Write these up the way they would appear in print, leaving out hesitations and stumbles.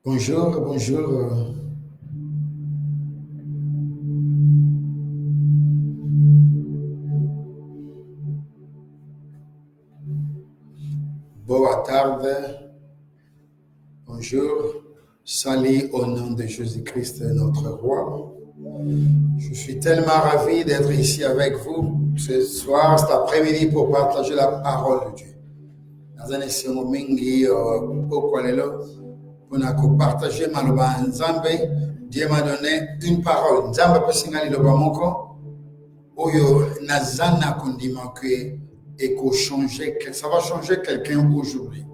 Bonjour, bonjour. Boa tarde. Bonjour. Salut au nom de Jésus-Christ, notre roi. Je suis tellement ravi d'être ici avec vous ce soir, cet après-midi, pour partager la parole de Dieu. Dans un essai mingi au lelo, pour partager maloba nzambe. Dieu m'a donné une parole. Nzambe pesingali loba moko oyo nazana kondima que ça va changer quelqu'un aujourd'hui.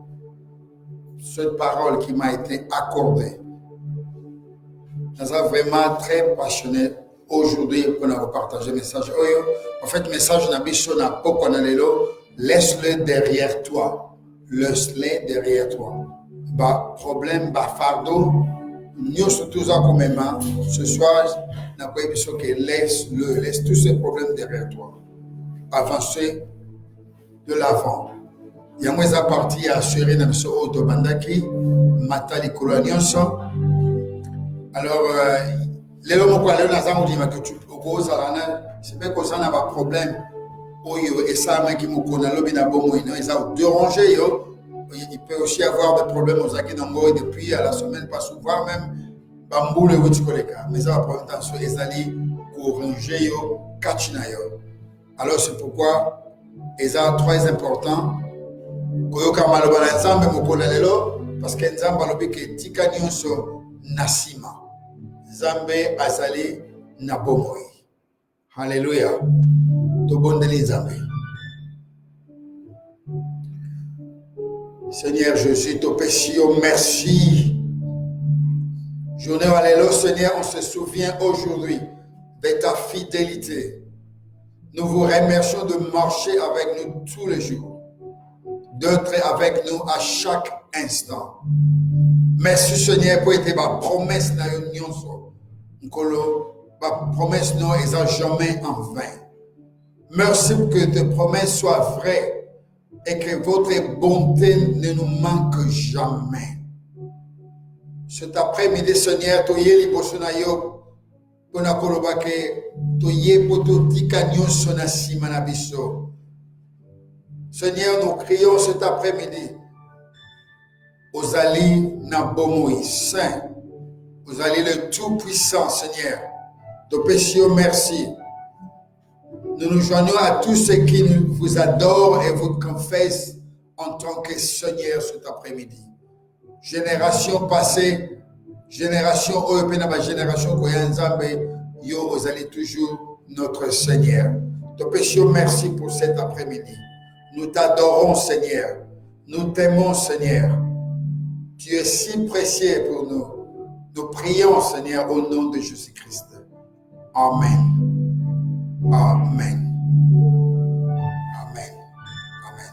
Cette parole qui m'a été accordée. Je suis vraiment très passionné aujourd'hui pour nous partager le message. En fait, le message n'a pas laisse-le derrière toi. Laisse-le derrière toi. Bah, problème, bah, fardeau, nous surtout ce soir, n'a pas besoin que laisse-le, laisse tous ces problèmes derrière toi. Avancer de l'avant. Il y a moins à partir à assurer dans ce auto bandaki, matali kolonionso. Alors, les hommes qui ont dit que tu poses à l'année, c'est pas que ça n'a pas de problème. Et ça, qui me connaît, ils ont dérangé. Il peut aussi avoir des problèmes aux acquis d'ango depuis à la semaine, pas souvent même. Bambou le wutikolega. Mais ça va prendre temps sur les alliés, corriger, catchina. Alors, c'est pourquoi ils sont très importants. Koyoka malobana nzambe mokona lelo parce que nzambe alobi ke tika nyonso nasima nzambe azali na bomoi. Alléluia. Tobondeli nzambe. Seigneur Jésus, topesio merci. Journée alléluia, Seigneur, on se souvient aujourd'hui de ta fidélité. Nous vous remercions de marcher avec nous tous les jours, d'être avec nous à chaque instant. Merci Seigneur pour tes promesses na nyonso. Nkolo, ba promesse non est jamais en vain. Merci pour que tes promesses soient vraies et que votre bonté ne nous manque jamais. Cet après-midi Seigneur, toye liboso na yo pona koloba ke toye poto tika nyonso na sima na biso. Seigneur, nous crions cet après-midi aux alliés Nabomoï, Saint, aux alliés le Tout-Puissant, Seigneur. Te péchions merci. Nous nous joignons à tous ceux qui vous adorent et vous confessent en tant que Seigneur cet après-midi. Génération passée, génération européenne, génération Koyanzambe, yo, vous allez toujours notre Seigneur. Te péchions merci pour cet après-midi. Nous t'adorons, Seigneur. Nous t'aimons, Seigneur. Tu es si précieux pour nous. Nous prions, Seigneur, au nom de Jésus-Christ. Amen. Amen. Amen. Amen.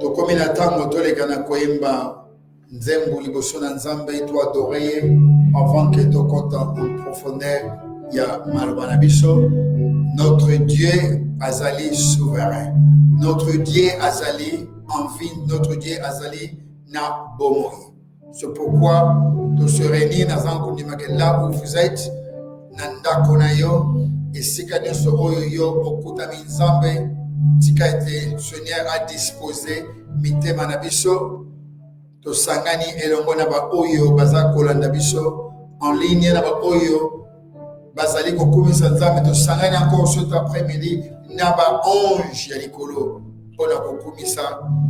Tokominatango tolekana koyemba nzembo liboso na nzambe to adorer avant que tokota en profondeur ya malobana biso. Notre Dieu azali souverain. Notre Dieu azali en vie, notre Dieu azali na bomoi. C'est pourquoi tu se réunis dans un condiment là où vous êtes, nanda konayo, et si quelqu'un se oyo okuta minzambe, tika ete Seigneur a disposé mite manabiso, to sangani elongo na ba oyo baza kolanda biso en ligne na ba oyo bazali kokumisa nzambe to sangani encore cet après-midi na ba ange ya likolo pona kokumisa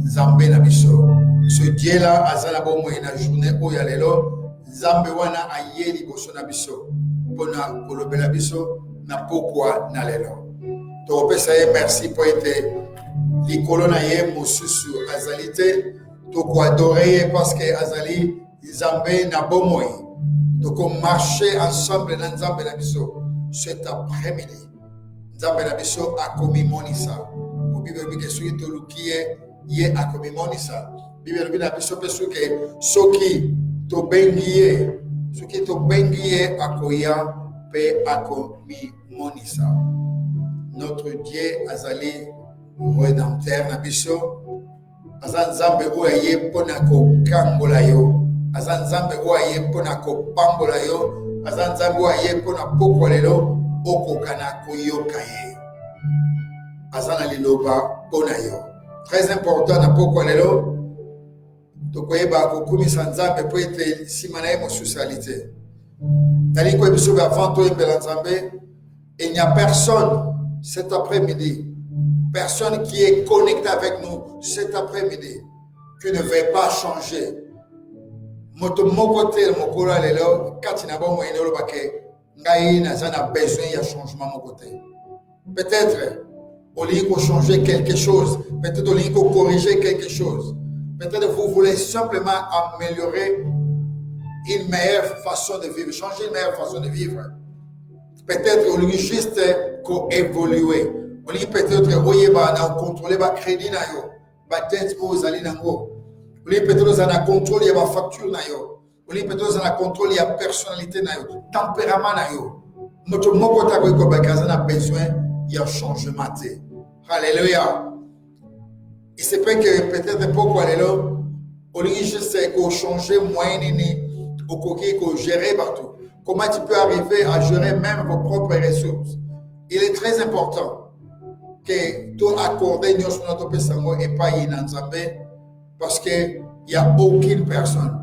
nzambe na biso. Ce Dieu là azala bomo na journée oyo lelo nzambe wana ayeli boso na biso pona kolobela biso na pokwa na lelo. To pesa ye merci pour être likolo na ye mosusu azali te to ko adorer parce que azali nzambe na bomo. Donc on marchait ensemble dans Nzambe na biso cet après-midi. Nzambe na biso a commis monisa. Pour Bible bi que soki to lukie ye a commis monisa. Bible bi na biso pe soki to bengiye akoya pe a commis monisa. Notre Dieu azali rédempteur na biso. Azan Nzambe o ye pona ko kangola yo. aza nzambe oyo aye mpona kopambola yo, aza nzambe oyo aye mpona pokwa lelo okoka na koyoka ye, aza na liloba mpona yo. Très important na pokwa lelo tokoyeba kokumisa nzambe mpo ete nsima na ye mosusu ali te. Nalingi koyeba biso avant toyembela nzambe, il n'y a personne cet après-midi, personne qui est connecté avec nous cet après-midi qui ne veut pas changer. Moto moko te mokolo lelo kati na bomo ene oloba ke ngai naza na besoin ya changement moko te. Peut-être olingi ko changer quelque chose, peut-être olingi ko corriger quelque chose, peut-être vous voulez simplement améliorer une meilleure façon de vivre, changer une meilleure façon de vivre. Peut-être olingi juste ko évoluer, olingi peut-être oyeba na contrôler ba crédit na yo, ba dette ko zali nango. Olingi peut-être ozana contrôle ya ba facture na yo, olingi peut-être ozana contrôle ya personnalité na yo, tempérament na yo. Moto moko ta ko ba kaza na besoin ya changement te. Alléluia. Il se peut que peut-être pourquoi lelo olingi juste ko changer moyen ni au coquille ko gérer partout. Comment tu peux arriver à gérer même vos propres ressources? Il est très important que tu accordes notre pesango et pas inanzambe, parce qu'il n'y a aucune personne,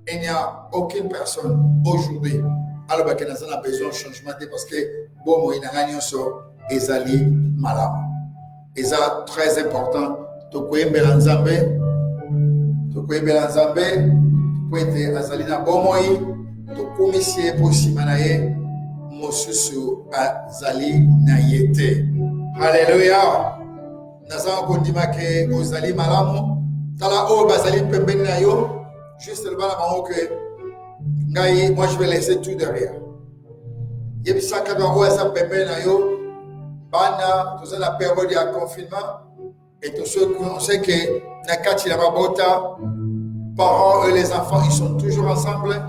il n'y a aucune personne aujourd'hui alors que nous avons besoin de changement parce que bon moi inanganyoso ezali malamu. Et ça très important to koyembela nzambe po ete azali na bomoi to komisie po nsima na ye mosusu azali na ye te. Haleluya. Naza kondima ke ozali malamu tala oyo bazali pembeni na yo, juste le bana bango ke ngai moi je vais laisser tout derrière. Yebisaka na oyo eza pembeni na yo bana toza na période ya confinement et tous ceux qu'on sait que na kati la mabota parents et les enfants ils sont toujours ensemble.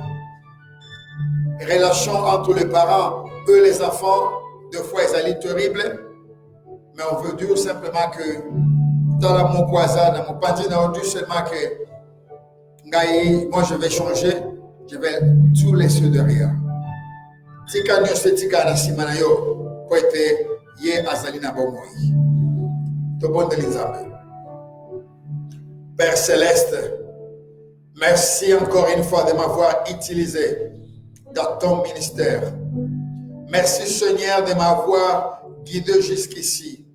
Relation entre les parents et les enfants des fois ils allaient terribles, mais on veut dire simplement que dans la mon voisin dans mon parti on dit seulement que ngai moi je vais changer, je vais tout laisser derrière. Tika nyose tika na simana yo po ete ye azali na bomoi to bonde linzambe. Père Céleste, merci encore une fois de m'avoir utilisé dans ton ministère. Merci Seigneur de m'avoir guidé jusqu'ici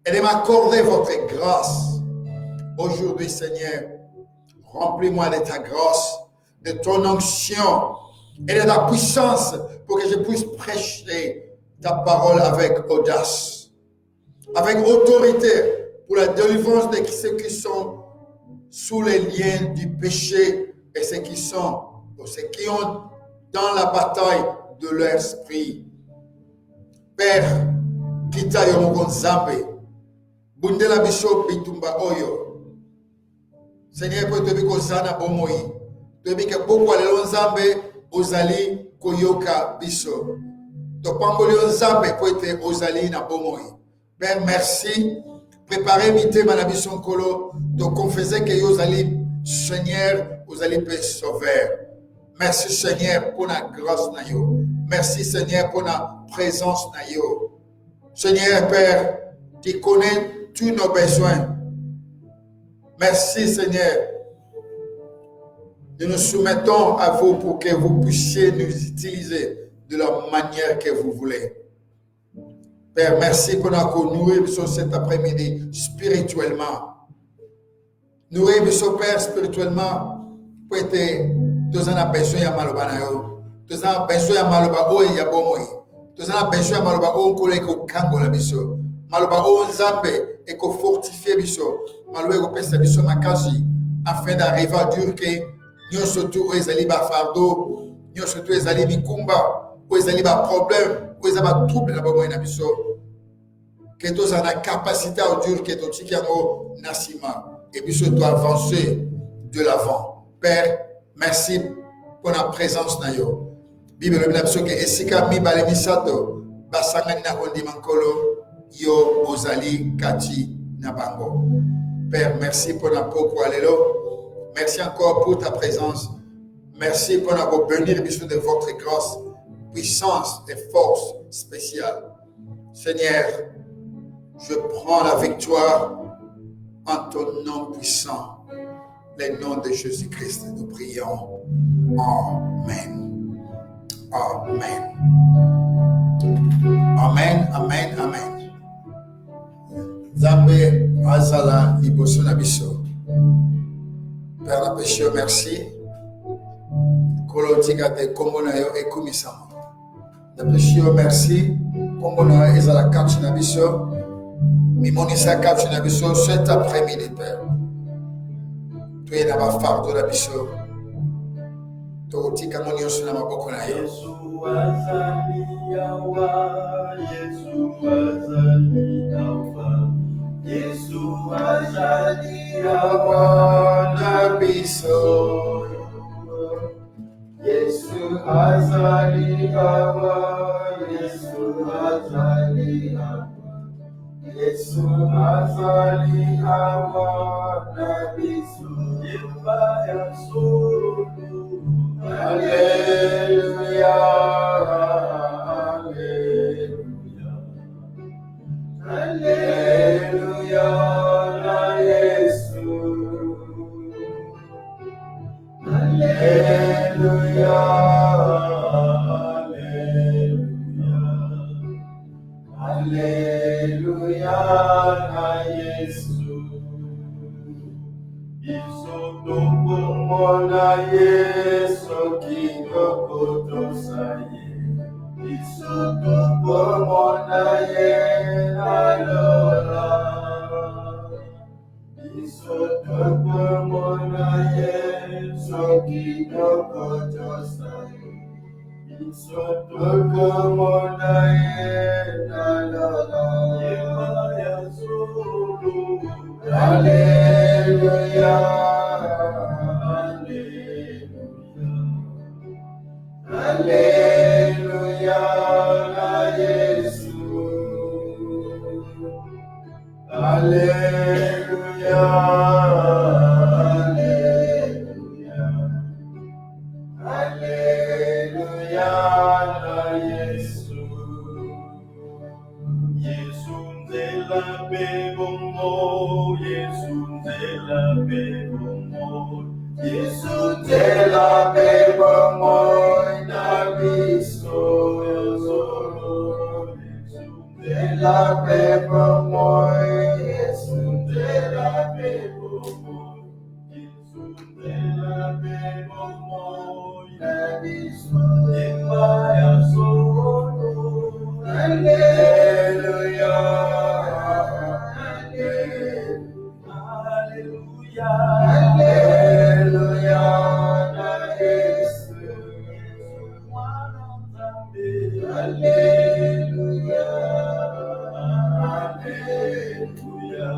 et de m'accorder votre grâce. Aujourd'hui Seigneur, remplis-moi de ta grâce, de ton onction et de ta puissance pour que je puisse prêcher ta parole avec audace, avec autorité pour la délivrance de ceux qui sont sous les liens du péché et ceux qui ont dans la bataille de leur esprit. Père, kita yo mokonzambe, bundela biso bitumba oyo. Seigneur, pour te biko zana bomoi, te biko boko alelo nzambe ozali koyoka biso. To pamboli nzambe pour te ozali na bomoi. Père, merci. Préparez mité manabiso kolo, te confesser que yo ozali Seigneur, ozali pe sauveur. Merci Seigneur pour la grâce na yo. Merci Seigneur pour la présence na yo. Seigneur Père, tu connais tous nos besoins. Merci Seigneur. Nous nous soumettons à vous pour que vous puissiez nous utiliser de la manière que vous voulez. Père, merci pour nous nourrir cet après-midi spirituellement. Nourrir Père spirituellement pour être tous en besoin ya maloba na yo, tous en besoin ya maloba oyo ya bomoi, tous en besoin ya maloba oyo nkolo ko kangola biso, maloba oyo nzambe et ko fortifier biso, maloba ko pesa biso makasi afin d'arriver à dire que nous surtout ezali ba fardeau, nous surtout ezali mikumba, ezali ba problème, ezali ba trouble na bomoi na biso, que tous en a capacité à dire que tout qui yango nasima et biso doit avancer de l'avant. Père, merci pour la présence na yo. Bible le biso ke esika mi bale misato basangani na kondimankolo yo ozali kati na bango. Père, merci pour la poko alelo. Merci encore pour ta présence. Merci pour nous bénir de votre grâce, puissance et force spéciale. Seigneur, je prends la victoire en ton nom puissant. Le nom de Jésus-Christ, nous prions. Amen. Amen. Amen, amen, amen. Nzambe azala liboso na biso. Père na péché, merci. Kolo tika te kombo na yo ekumisama. Na péché, merci. Kombo na yo ezala kati na biso. Mimonisa kati na biso cet après-midi, Père. Tu es na ba fardo na biso. Tokotika ngo nyonso na maboko na yo. Yesu azali awa, Yesu azali awa, Yesu azali awa na biso. Yesu azali awa, Yesu azali awa, Yesu azali awa na biso. Yemba ya solo. Alléluia, Alléluia, Alléluia, na Yesu. Alléluia, Alléluia, Alléluia, na Yesu. Isotopomona Yesu kitoko tosaye. Isotopomona ye alora. Isotopomona Yesu kitoko tosaye. Isotopomona ye alora. Yemaya sulu. Alléluia, Alléluia, Alléluia, na Yesu. Alléluia, Alléluia, Alléluia, na Yesu. Yesu nzela bebomo, Yesu nzela bebomo, Yesu nzela bebomo na biso solo. Yesu nzela bebomo, Yesu nzela bebomo, Yesu nzela bebomo na biso. Yemba ya solo. Alléluia, Alléluia, Alléluia, na Yesu. Alléluia, Alléluia,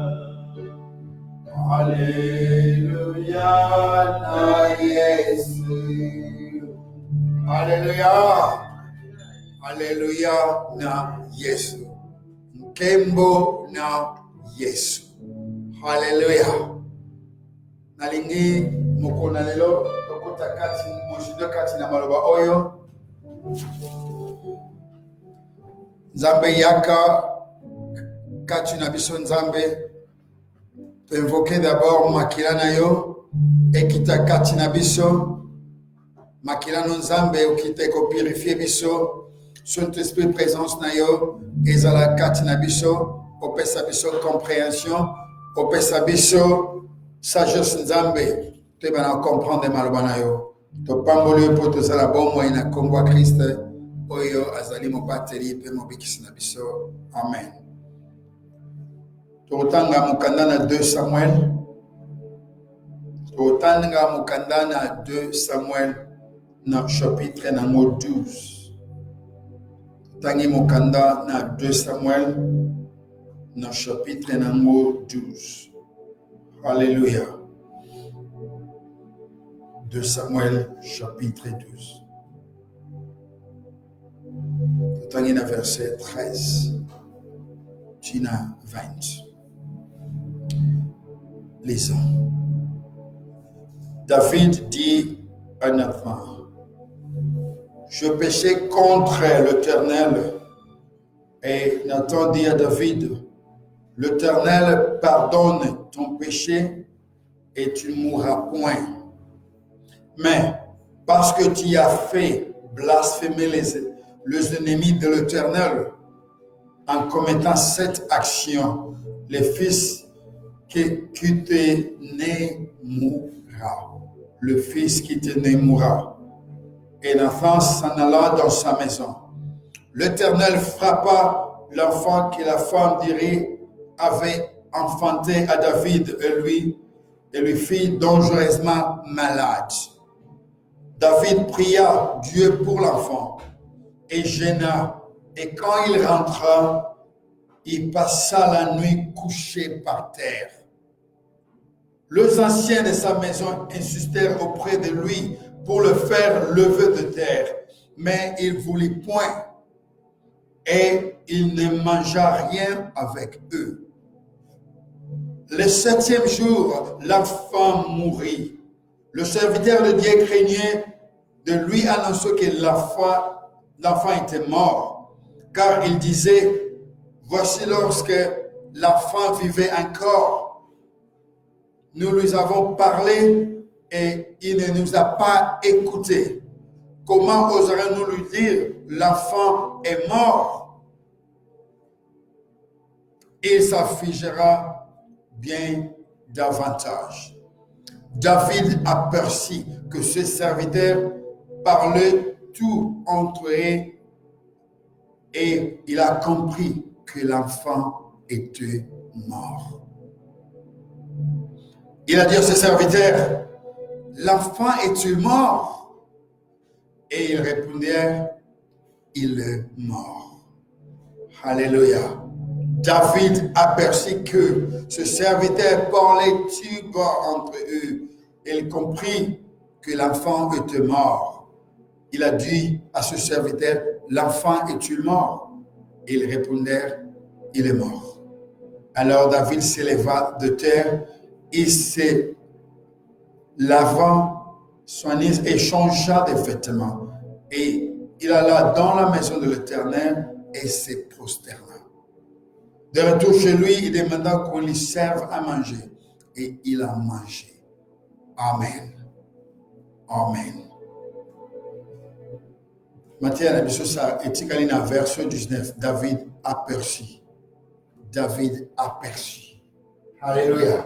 Alléluia, na Yesu. Alléluia. Alléluia na Yesu. Nkembo na Yesu. Alléluia. Nalingi mokona lelo tokota kati mojido kati na maloba oyo. Nzambe yaka kati na biso Nzambe. Tu invoquer d'abord makila na yo ekita kati na biso. Makila no Nzambe okite ko purifier biso. Saint-Esprit présence na yo ezala kati na biso, opesa biso compréhension, opesa biso sagesse Nzambe, te bana comprendre maloba na yo. To pamboli po to sala bomoi na kombo ya Christ oyo azali mobateli pe mobikisi na biso. Amen. Totanga mukanda na 2 Samuel. Totanga mukanda na 2 Samuel na chapitre na 12. Tangi mokanda na 2 Samuel na chapitre nango 12. Alléluia. 2 Samuel chapitre 12. Tangi na verset 13. Tina 20. Lisons. David dit un enfant. Je péchais contre l'Éternel. Et Nathan dit à David, l'Éternel pardonne ton péché et tu ne mourras point. Mais parce que tu as fait blasphémer les ennemis de l'Éternel en commettant cette action, le fils qui t'est né mourra. Le fils qui t'est né mourra. Et l'enfant s'en alla dans sa maison. L'Éternel frappa l'enfant que la femme d'Irie avait enfanté à David et lui fit dangereusement malade. David pria Dieu pour l'enfant et jeûna. Et quand il rentra, il passa la nuit couché par terre. Les anciens de sa maison insistèrent auprès de lui pour le faire lever de terre, mais il ne voulut point. Et il ne mangea rien avec eux. Le 7e jour, l'enfant mourut. Le serviteur de Dieu craignait de lui annoncer que l'enfant était mort, car il disait, voici lorsque l'enfant vivait encore, nous lui avons parlé et il ne nous a pas écoutés. Comment oserons-nous lui dire, l'enfant est mort? Il s'affligera bien davantage. David aperçut que ses serviteurs parlaient tout entre eux et il a compris que l'enfant était mort. Il a dit à ses serviteurs, l'enfant est-il mort? Et ils répondirent, il est mort. Alléluia. David aperçut que ce serviteur parlait tout bas entre eux. Il comprit que l'enfant était mort. Il a dit à ce serviteur, l'enfant est-il mort? Et ils répondirent, il est mort. Alors David s'éleva de terre, il se lava, soigna et changea de vêtements. Et il alla dans la maison de l'Éternel et se prosterna. De retour chez lui, il demanda qu'on lui serve à manger. Et il a mangé. Amen. Amen. Matthieu, verset 19, David aperçut. David aperçut. Alléluia.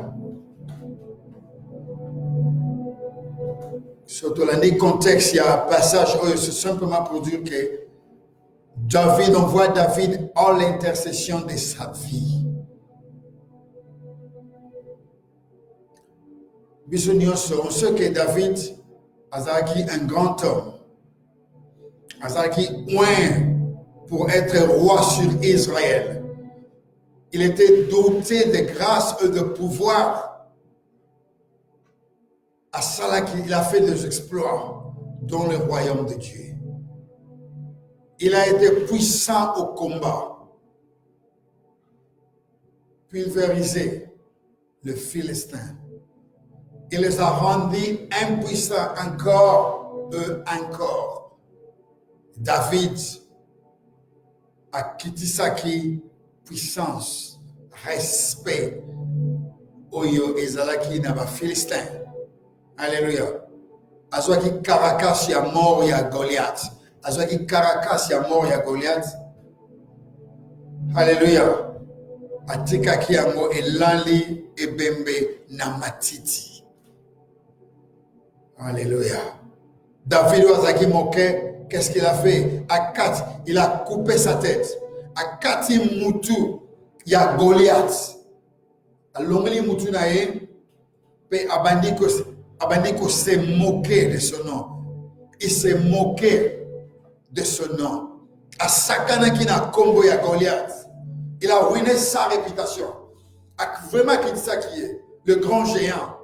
Surtout dans le contexte, il y a un passage où c'est simplement pour dire que David, on voit David en l'intercession de sa vie. On sait que David azaki un grand homme. Azaki oint pour être roi sur Israël. Il était doté de grâce et de pouvoir. À cela qu'il a fait des exploits dans le royaume de Dieu. Il a été puissant au combat, pulvérisé le Philistin. Il les a rendus impuissants encore et encore. David a quitté sa puissance, respect, oyo ezalaki na ba Philistin. Alléluia. Azwaki Caracas ya mort ya Goliath. Azwaki Caracas ya mort ya Goliath. Alléluia. Atikaki yango elali ebembe na matiti. Alléluia. David azaki moqué, qu'est-ce qu'il a fait? Il a coupé sa tête. Akati mutu ya Goliath. Alongeli mutu na ye pe abandiko s'est moqué de son nom. Il s'est moqué de son nom. A sakanaki na kombo ya Goliath. Il a ruiné sa réputation. Vraiment qui dit ça qui est le grand géant.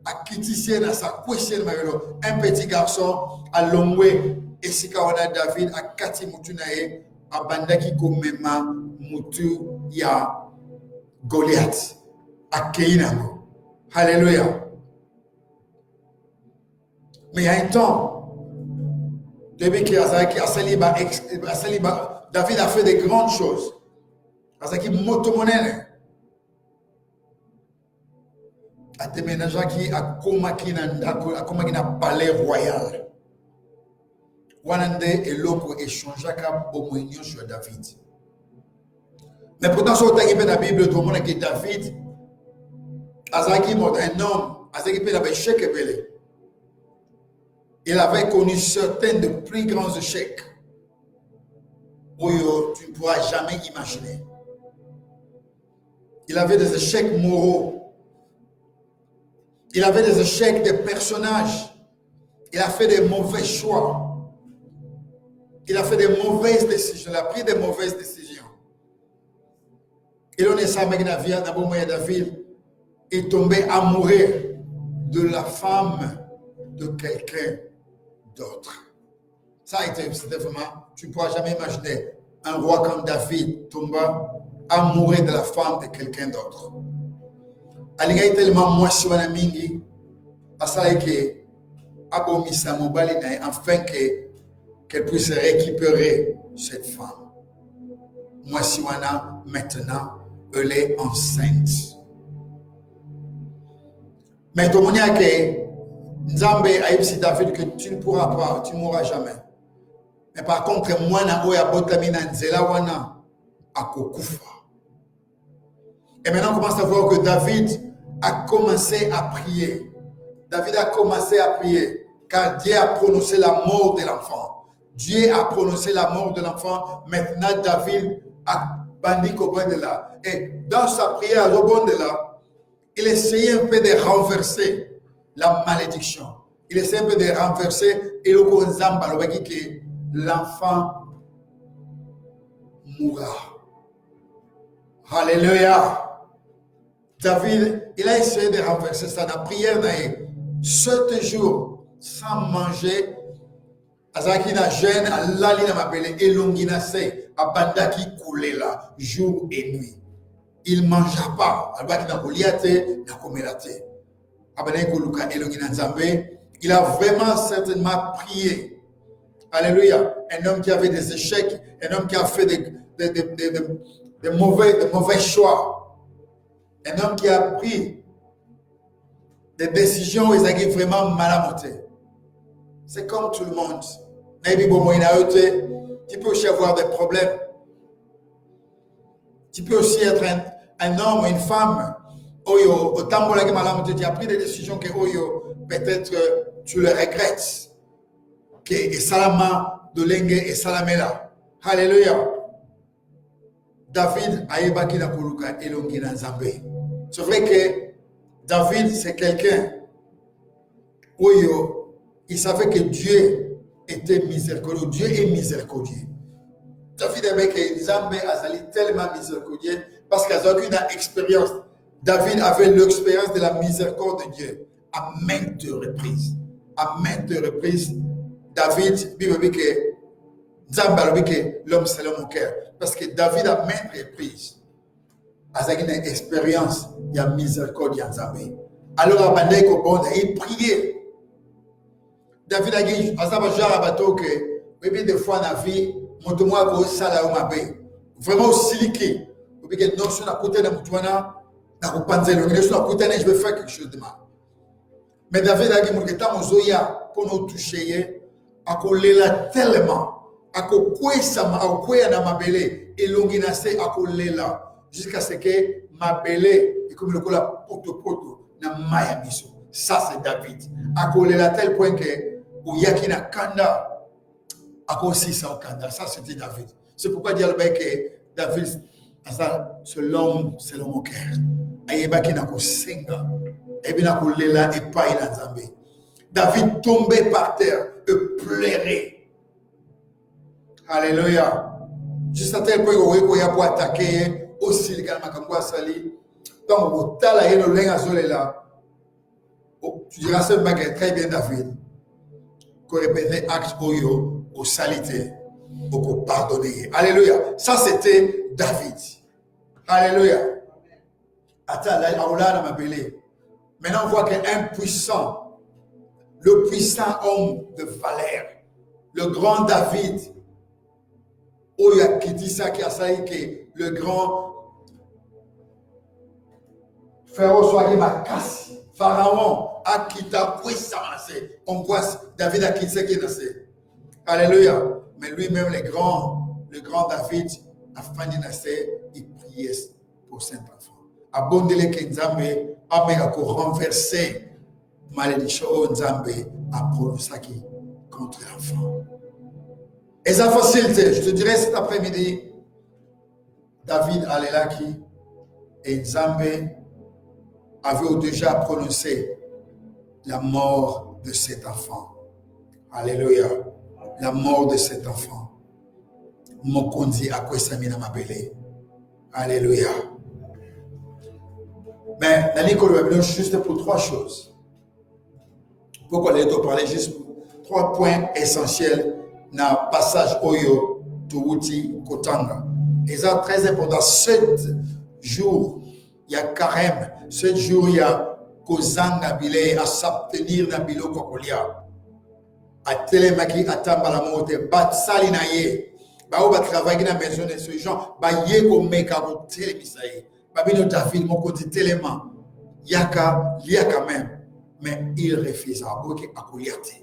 A kitissé na sa kwesien mayolo un petit garçon à longwe esikaona David a kati mutu na ye abandaki komema mutu ya Goliath. A keinango. Alléluia. Mais il y a un temps, depuis que David a fait des grandes choses. Azaki motomonene. A déménagé qui a comaki na palais royal. Wanande et loko échangea comme homoïnion sur David. Mais pourtant, sur la Bible, tout le monde dit David, Azaki mort un homme, Azaki peut avait échec et belé. Il avait connu certains de plus grands échecs où tu ne pourras jamais imaginer. Il avait des échecs moraux. Il avait des échecs de personnages. Il a fait des mauvais choix. Il a fait des mauvaises décisions. Il a pris des mauvaises décisions. Et l'on est ça, d'abord, David est tombé amoureux de la femme de quelqu'un d'autre. Ça a été, c'était vraiment, tu ne pourras jamais imaginer un roi comme David tomba amoureux de la femme de quelqu'un d'autre. Alinga est tellement moi si on a mingi, asala que abomisa mobali na afin qu'elle puisse récupérer cette femme. Moi si on a maintenant, elle est enceinte. Mais tout le monde a que Nzambe a dit David que tu ne pourras pas, tu ne mourras jamais. Mais par contre, moi, na oya botamina nzela wana akokufa. Et maintenant, on commence à voir que David a commencé à prier. David a commencé à prier, car Dieu a prononcé la mort de l'enfant. Dieu a prononcé la mort de l'enfant. Maintenant, David a bandi au bon de là. Et dans sa prière au bon de là, il essayait un peu de renverser la malédiction. Il essayait un peu de renverser et le konzamba que l'enfant mourra. Alléluia. David, il a essayé de renverser ça. La prière n'a 7 jours sans manger. Azaki na jeune, alali na mabele, elongina se, abanda qui coulait là, jour et nuit. Il ne mangea pas. Il a vraiment certainement prié. Alléluia. Un homme qui avait des échecs, un homme qui a fait des mauvais choix. Un homme qui a pris des décisions où il a vraiment mal à monter. C'est comme tout le monde. Tu peux aussi avoir des problèmes. Tu peux aussi être un homme, une femme. Oyo, au temps où tu as pris des décisions que peut-être tu le regrettes. Que et salama de lengue et salamela. Alléluia. David a ébaki na kuluka elongi na Nzambe. C'est vrai que David c'est quelqu'un où il savait que Dieu était miséricordieux. Dieu est miséricordieux. David avait que Nzambe azali tellement miséricordieux parce qu'il n'a aucune expérience. David avait l'expérience de la miséricorde de Dieu à maintes reprises. À maintes reprises, David, Bible dit que Nzambe a dit que l'homme c'est l'homme au cœur. Parce que David a maintes reprises a une expérience de la miséricorde de Nzambe. Alors, il priait. David a dit, que des fois dans la vie, vraiment aussi liquide. Non, si on a côté de Moutouana, je vais faire quelque chose de mal. Mais David a dit que pour nous toucher, à coller tellement, à couper na mabele, et l'onginase à coller là, jusqu'à ce que mabele, et comme le cola poto, na maya biso. Ça c'est David. À coller à tel point que, ou yakina kanda, à aussi ça au kanda. Ça c'était David. C'est pourquoi dire que David, c'est l'homme au cœur. Ayebaki na kosenga, ebina kolela et pas il a Nzambe. David tombait par terre et pleurait. Alléluia. Juste à tel point où il a pour attaquer aussi le Makambo Sali. Donc au tala et le lenga zolela. Tu diras seulement que très bien David. Qu'on répétait acte oyo au salité, au pardonner. Alléluia. Ça c'était David. Alléluia. Attends, là, on l'a dans ma belée. Maintenant, on voit qu'un puissant le puissant homme de valeur, le grand David, qui dit ça, qui a ça, que le grand Pharaon soit ma casse. Pharaon a quitté puissance. On voit David a quitté qui est. Alléluia. Mais lui-même, le grand David, a fini il priait pour cet enfant. Abondele que Nzambe a renversé malédiction Nzambe a prononcé contre l'enfant. Et ça facilité, je te dirais cet après-midi, David allait là qui et Nzambe avait déjà prononcé la mort de cet enfant. Alléluia. La mort de cet enfant. Mokondi a quoi ça mina mabele. Alléluia. Mais la Bible juste pour 3 choses. Pourquoi les deux parler juste 3 points essentiels dans le passage Oyo Tuuti Kotanga. Et ça très important. 7 jours, il y a carême. 7 jours, il y a Kozanga Bile à s'abstenir dans Bilo Kokolia. À Télémaki, à Tambalamote, Batsali Naye. Bah, on va travailler dans la maison de ce genre. Bah, yéko meka ko télémisaï. Bah, bien, David, mon côté téléman. Yaka, liaka même. Mais il refuse à beaucoup à couliate.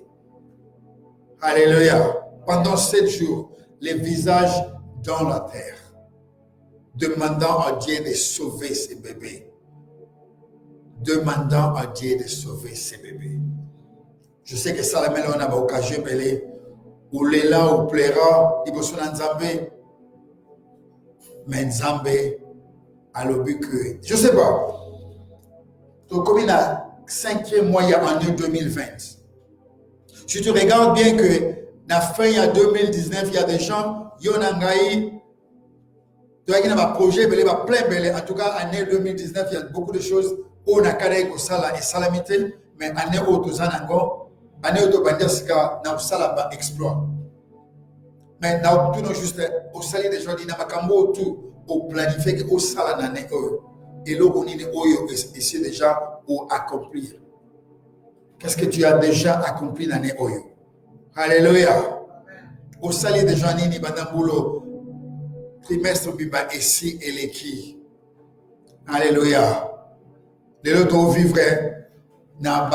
Alléluia. Pendant 7 jours, les visages dans la terre, demandant à Dieu de sauver ses bébés. Demandant à Dieu de sauver ses bébés. Je sais que ça, on a occasion de ou l'élan ou plaira, il faut son Nzambe. Mais Nzambe a le but que. Je ne sais pas. Donc, comme il a 5e mois en année 2020, si tu regardes bien que dans la fin de 2019, il y a des gens, il y a un projet, il y a plein, en tout cas, en année 2019, il y a beaucoup de choses. On a carré au sala et salamité, mais année autre, année autre, bandersika, na usala exploit. Mais na tout juste au sali des gens, na makambo tout au planifier que au sala n'année et là on est oyo essayer déjà pour accomplir. Qu'est-ce que tu as déjà accompli l'année oyo? Alléluia. Au sali des gens ni bandambulo trimestre biba ici et les qui. Alléluia. Les autres vivraient dans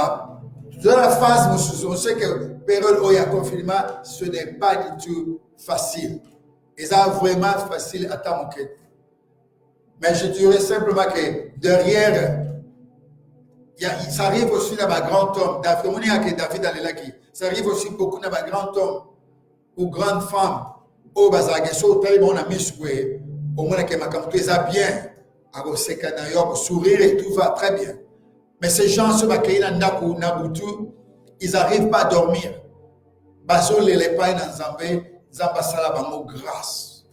la phase, on sait que période où il y a confinement, ce n'est pas du tout facile. Et ça vraiment facile à ta enquête. Mais je dirais simplement que derrière, ça arrive aussi dans ma grand homme. David Alelaki. Ça arrive aussi beaucoup dans ma grand homme ou grande femme. Au bazar, on a mis au moins que ma campagne est bien. Sourire et tout va très bien. Mais ces gens se ils n'arrivent pas à dormir. Baso les pas dans Zambé, Zamba Salabango grâce.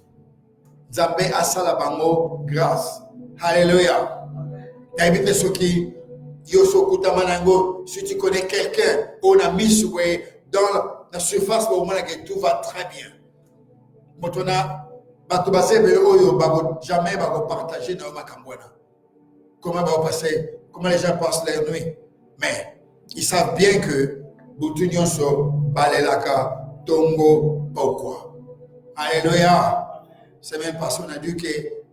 Zambé a Salabango grâce. Alléluia. D'habitude, ceux qui si tu connais quelqu'un, on a mis dans la surface au moment que tout va très bien. Jamais partager dans ma cambouana. Comment les gens passent leur nuit. Mais ils savent bien que Boutunion so Balelaka, Tongo, Pokwa. Alléluia. C'est même parce qu'on a dit que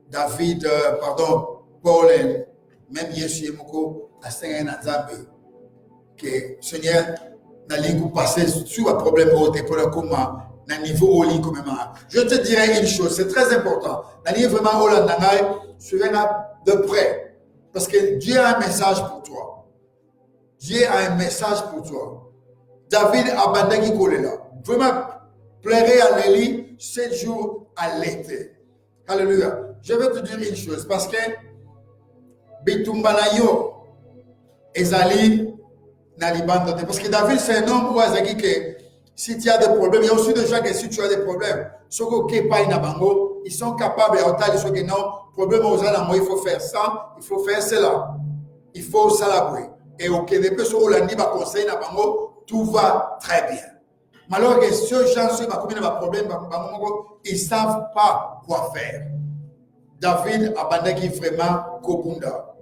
David, Paul, même Yesu Moko, a signé dans Zambé. Que Seigneur, n'a pas passé sur un problème au dépôt comment. Niveau je te dirais une chose, c'est très important. Vraiment, suivez-la de près. Parce que Dieu a un message pour toi. Dieu a un message pour toi. David a bandé qui collait là. Vraiment, pleurer à l'élie 7 jours à l'été. Alléluia. Je vais te dire une chose. Parce que Bitumbalayo, Ezali, Nalibanda. Parce que David, c'est un homme où Azaki que si tu as des problèmes, il y a aussi des gens que si tu as des problèmes, ils sont capables de dire non, problème aux gens, il faut faire ça, il faut faire cela, il faut s'alabrer. Et au Québec, conseil tout va très bien. Malheureusement, ceux gens qui ont des problèmes, ils ne savent pas quoi faire. David a abandonné vraiment Kopunda.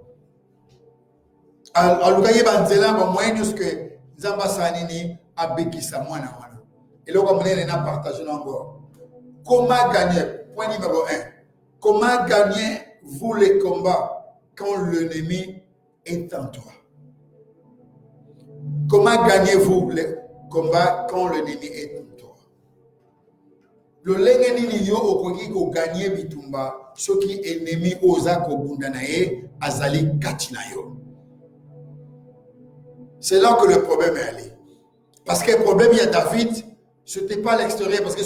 Alors, il y a un moyen que Nzamba Sanini abekisa mwana wana. Et là, comme on a partagé encore. Comment gagner? Point numéro 1. Comment gagner vous les combats quand l'ennemi est en toi? Comment gagnez-vous les combats quand l'ennemi est en toi? Le lengeni yo okoki ko gagner bitumba soki ennemi oza ko bundana ye azali katina yo. C'est là que le problème est allé. Parce que le problème, il y a David, ce n'était pas à l'extérieur. Parce que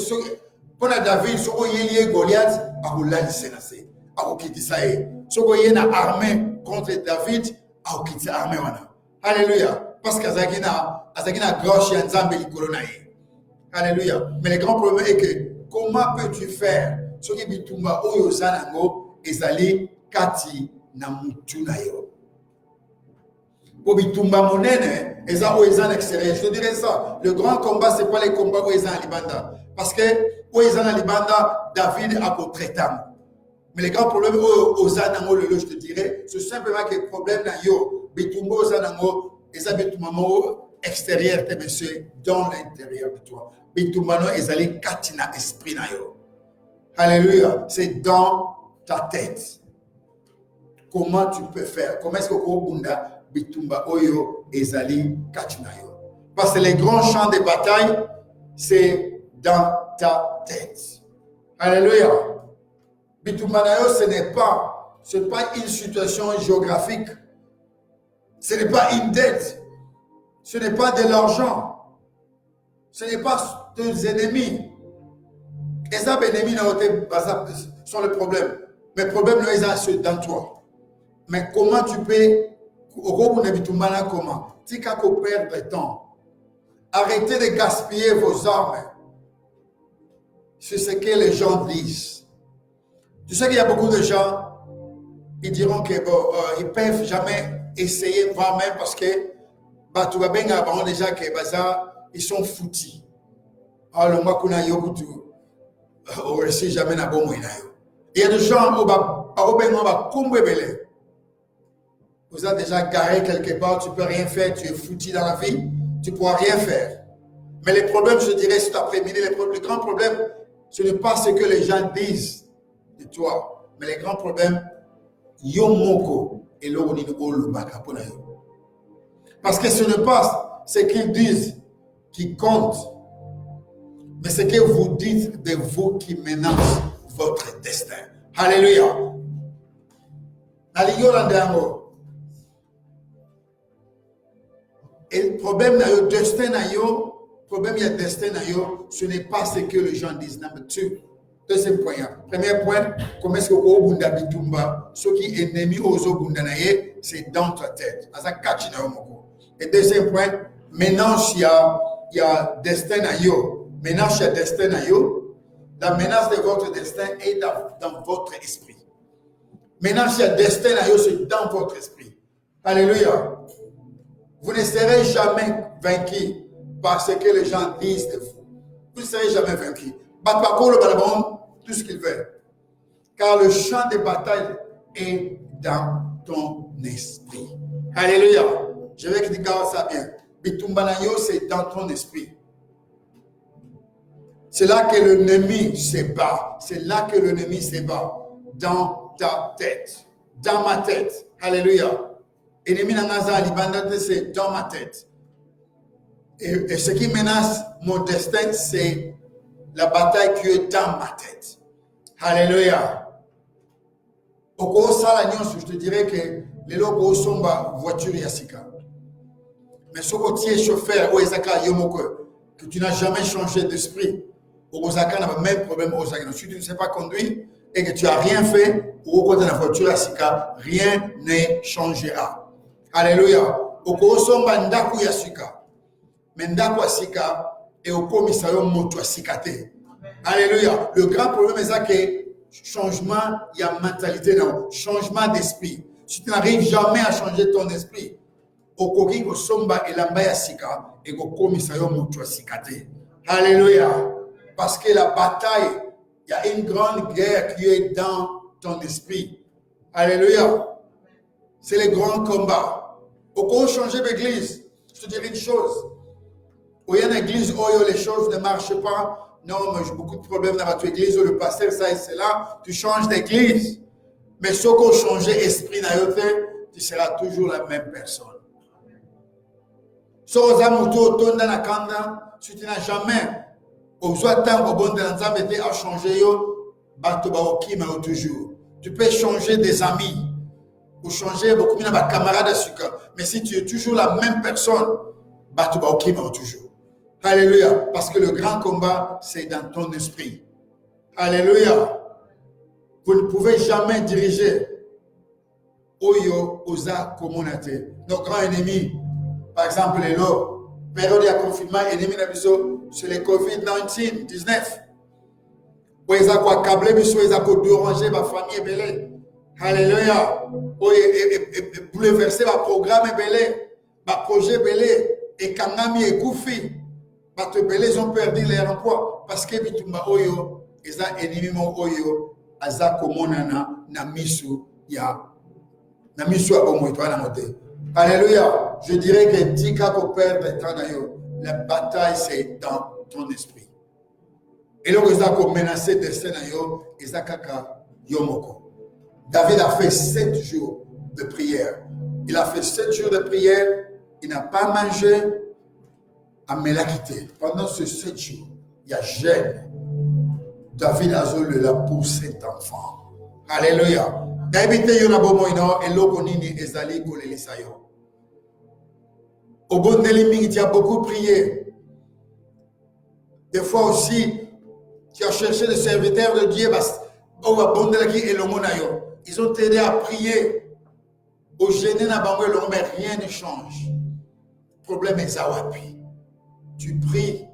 pour David, ce qu'il y a Goliath, il y a l'Issénacé. Il y a une armée contre David, il y a l'armée. Alléluia. Parce qu'il y a une gauche et un zambe qui alléluia. Mais le grand problème est que comment peux-tu faire ce qui est Bitumba ou Yosanango et Zali Kati Namutunayo? Pour Bitumba Monene, et ça, où ils sont à l'extérieur. Je te dirais ça. Le grand combat, ce n'est pas les combats où ils sont à Libanda. Parce que où ils sont à Libanda, David a pour traitement. Mais le grand problème où ils sont à je te dirais, c'est simplement que le problème dans yo, Bitumba où ils sont à et ça, Bitumba extérieur, tes messieurs, dans l'intérieur de toi. Bitumba no, ils allaient katina esprit na yo. Alléluia. C'est dans ta tête. Comment tu peux faire? Comment est-ce que Bunda Bitumba Oyo Ezali Kachinayo? Parce que les grands champs de bataille, c'est dans ta tête. Alléluia. Bitumba Nayo, ce n'est pas une situation géographique. Ce n'est pas une dette. Ce n'est pas de l'argent. Ce n'est pas des ennemis. Et ça, les ennemis sont le problème. Mais le problème, c'est dans toi. Mais comment tu peux, comment? Tu peux perdre le temps. Arrêtez de gaspiller vos armes sur ce que les gens disent. Tu sais qu'il y a beaucoup de gens, ils diront qu'ils ne peuvent jamais essayer vraiment parce que tu vas bien avoir déjà que ils sont foutus. Alors, le makuna yobutu, on ne sait jamais na bon moyen. Il y a des gens qui ont vous êtes déjà garé quelque part, tu ne peux rien faire, tu es foutu dans la vie, tu ne pourras rien faire. Mais le problème, je dirais cet après-midi, le grand problème, ce n'est pas ce que les gens disent de toi, mais le grand problème, yomoko et parce que ce n'est pas ce qu'ils disent qui compte, mais ce que vous dites de vous qui menace votre destin. Alléluia. Et le problème, le destin, ce n'est pas ce que les gens disent. Deuxième point. Premier point, comment est-ce que vous bunda bitumba, ce qui est ennemi aux obundanaye, c'est dans ta tête. Et deuxième point, maintenant il y a destin à yo. Maintenant il y a destin à yo. La menace de votre destin est dans votre esprit. Maintenant il y a destin à yo, c'est dans votre esprit. Alléluia. Vous ne serez jamais vaincu par ce que les gens disent de vous. Vous ne serez jamais vaincu. Tout ce qu'il veut. Car le champ de bataille est dans ton esprit. Alléluia. Je vais te dire ça bien. Bitumbanayo, c'est dans ton esprit. C'est là que l'ennemi se bat. C'est là que l'ennemi se bat. Dans ta tête. Dans ma tête. Alléluia. Ennemi nangaza libanda, c'est dans ma tête. Et ce qui menace mon destin, c'est la bataille qui est dans ma tête. Alléluia. Au je te dirais que les logos sont ma voiture yasika. Mais ce que tu es chauffeur, que tu n'as jamais changé d'esprit, au Osaka n'a pas le même problème au Osaka. Si tu ne sais pas conduire et que tu n'as rien fait, au côté de la voiture yasika, rien ne changera. Alléluia. Au Kosomba ndaku yasika. Mais ndaku yasika et au commissariat moto yasikate. Alléluia. Le grand problème est ça que changement, il y a mentalité, non. Changement d'esprit. Si tu n'arrives jamais à changer ton esprit, au koki ko somba et lamba yasika et au commissariat moto yasikate. Alléluia. Parce que la bataille, il y a une grande guerre qui est dans ton esprit. Alléluia. C'est le grand combat. Au qu'on changer l'église, te dirai une chose. Où il y a une église où les choses ne marchent pas. Non, mais j'ai beaucoup de problèmes dans votre église, où le pasteur, ça et cela. Tu changes d'église. Mais ce qu'on change esprit, tu seras toujours la même personne. Si tu n'as jamais changé, toujours. Tu peux changer des amis ou changer beaucoup de camarades. Mais si tu es toujours la même personne, toujours. Alléluia. Parce que le grand combat, c'est dans ton esprit. Alléluia. Vous ne pouvez jamais diriger Oyo Oza Communauté. Nos grands ennemis, par exemple, les lots, période de confinement, ennemis sur les COVID-19. Où ils ont câblé, ils ont dérangé ma famille belé. Alléluia. Où ils ont bouleversé ma programme belé, ma projet belé, et Kangami et Koufi. Ils ont perdu leur emploi parce que Bitumba Oyo, ils ont ennemi mon Oyo, Aza Komonana, Namisu, Ya. Namisu Abomoito, Anamote. Alléluia. Je dirais que Tika pour perdre temps d'ailleurs. La bataille, c'est dans ton esprit. Et là, ils ont menacé destin d'ailleurs, ils ont kaka Yomoko. David a fait 7 jours de prière. Il a fait 7 jours de prière. Il n'a pas mangé. Me l'a quitté. Pendant ces 7 jours, il y a jeune. David a là pour cet enfant. Alléluia. David il y a beaucoup prié. Des fois aussi, tu as cherché des serviteurs de Dieu. Ils ont aidé à prier. Au génie, mais rien ne change. Le problème est Zawapi. Tu pries,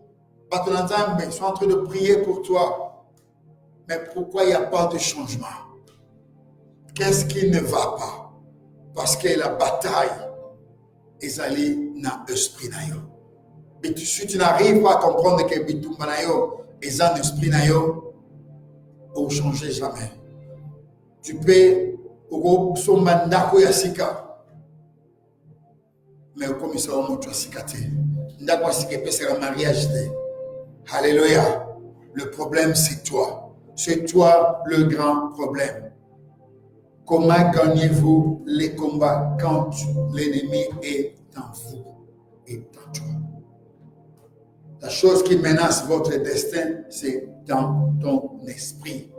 ils sont en train de prier pour toi. Mais pourquoi il n'y a pas de changement? Qu'est-ce qui ne va pas? Parce que la bataille est allée dans l'esprit. Et si tu n'arrives pas à comprendre que Bitumbanayo est dans l'esprit, on ne change jamais. Tu peux, son mandat, mais comme ça, on montre mariage. Alléluia. Le problème, c'est toi. C'est toi le grand problème. Comment gagnez-vous les combats quand l'ennemi est en vous et en toi? La chose qui menace votre destin, c'est dans ton esprit.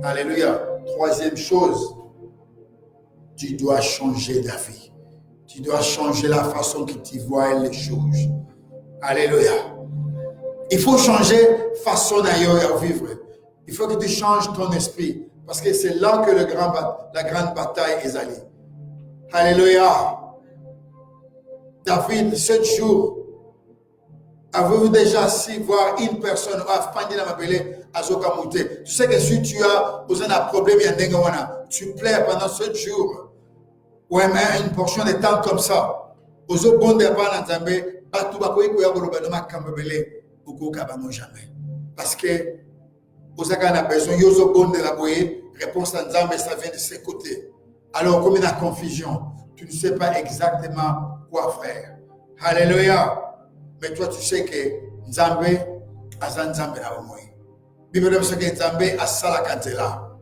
Alléluia. Troisième chose, tu dois changer d'avis. Tu dois changer la façon que tu vois les choses. Alléluia. Il faut changer façon d'ailleurs vivre. Il faut que tu changes ton esprit. Parce que c'est là que la grande bataille est allée. Alléluia. David, 7 jours. Avez-vous déjà si voir une personne tu sais que si tu as un problème, tu pleures pendant 7 jours. Ou même une portion de temps comme ça. Parce que vous avez besoin de la réponse à Nzambe, ça vient de ses côtés. Alors, comme il y a confusion, tu ne sais pas exactement quoi faire. Alléluia. Mais toi, tu sais que Nzambe a Nzambe na moi. Bible dit que Nzambe a sala kantela.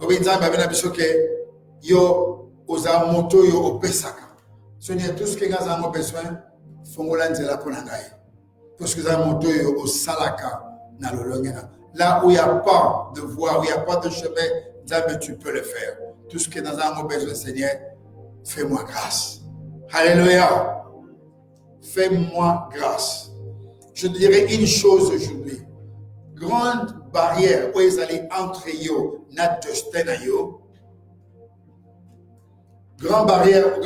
Obi Nzambe a dit que yo oza moto yo opesaka. Ce n'est tout ce que nous avons besoin. Fongola nzela pona ngai. Parce que nous moto yo salaka na lolongena. Là où il n'y a pas de voie, où il n'y a pas de chemin, Nzambe, tu peux le faire. Tout ce que nous avons besoin, Seigneur, fais-moi grâce. Alléluia. Fais-moi grâce. Je dirais une chose aujourd'hui. Grande barrière où ils allaient entrer yo, na destin yo. Grande barrière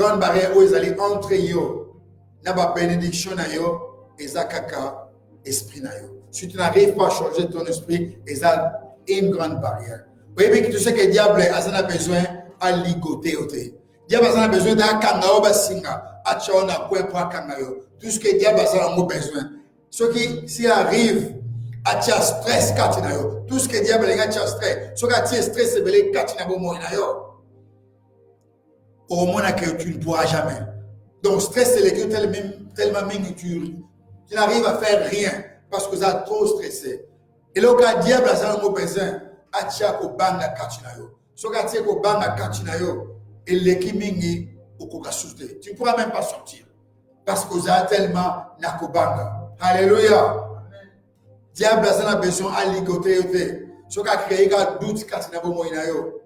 où ils allaient entrer yo, na ba bénédiction yo, ezakaka esprit na yo. Si tu n'arrives pas à changer ton esprit, il y a une grande barrière. Oui, mais tu sais que le diable a besoin de ligoter. Le diable a besoin d'un kangao basinga, à tchaona kwe pour kangao. Tout ce que le diable a besoin. Ce qui, s'il arrive, à tcha stress katinayo. Tout ce que le diable a stress. Ce qui a stress, c'est belé katinabo moinayo. Au moins que tu ne pourras jamais. Donc, stress, c'est l'équipe tellement miniature. Tu n'arrives à faire rien parce que tu es trop stressé. Et là, quand le diable a besoin, atia ko banga kachinayo. So ka tie ko banga kachinayo et l'équipe mingi au kokasuste. Tu ne pourras même pas sortir parce que tu as tellement nakobanga. Alléluia. Diable a besoin à ligoter. So ka créer ka doute kachinayo moinayo.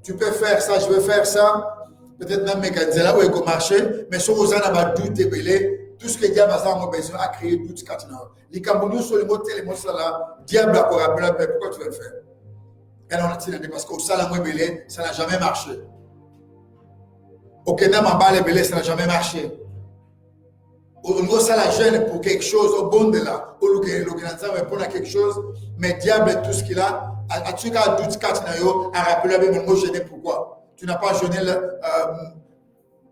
Tu peux faire ça, je veux faire ça. Peut-être même mécanisé là où il faut marcher, mais si vous avez un doute belé, tout ce que diable a besoin à créer doute kachinayo. Les Camerounais sur le mot télémon là, diable a pour rappeler pourquoi tu veux le faire. Et on a dit parce qu'au salamoué belé, ça n'a jamais marché. Au Kenya Mambale belé, ça n'a jamais marché. Au niveau ça la gêne pour quelque chose, au bon de là, au l'organisation répond à quelque chose, mais diable tout ce qu'il a, à tout cas doute kachinayo, à rappeler même le mot gêné pourquoi. Tu n'as pas jeûné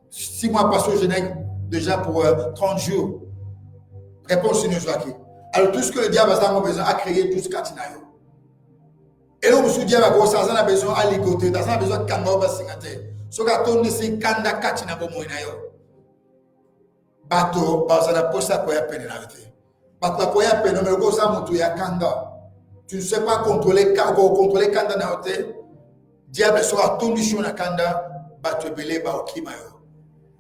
6 mois passés au jeûne déjà pour 30 jours. Réponse sur nous, alors tout ce que le diable a besoin à créer tout ce kachinayo. Et là, vous diable a besoin à ligoter, ça a besoin de kango basingate. So ka tonni si kanda kachina bomo inayo. Bato bazana posa ko ya pene na vite. Bato ko ya pene mais ko sa mutu ya kanda. Tu ne sais pas contrôler kanda na hote. Diable sera tonni sur na kanda, bato belé ba okimayo.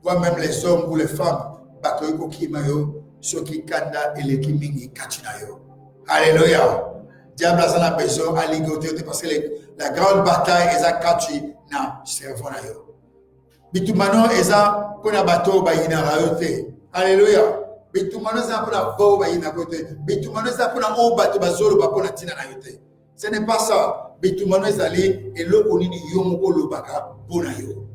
Toi même les hommes ou les femmes, bato okimayo, so ki kanda et les kimingi kachinayo. Alléluia. Diable a besoin à ligoter parce que la grande bataille est à kachi na cerveau na yo. Bitumano eza pona bato ba ina rayote. Alléluia. Bitumano eza pona bo ba ina kote. Bitumano eza pona o bato bazolo ba pona tina na yote. Ce n'est pas ça. Bitumano eza li eloko nini yo moko lobaka pona yo.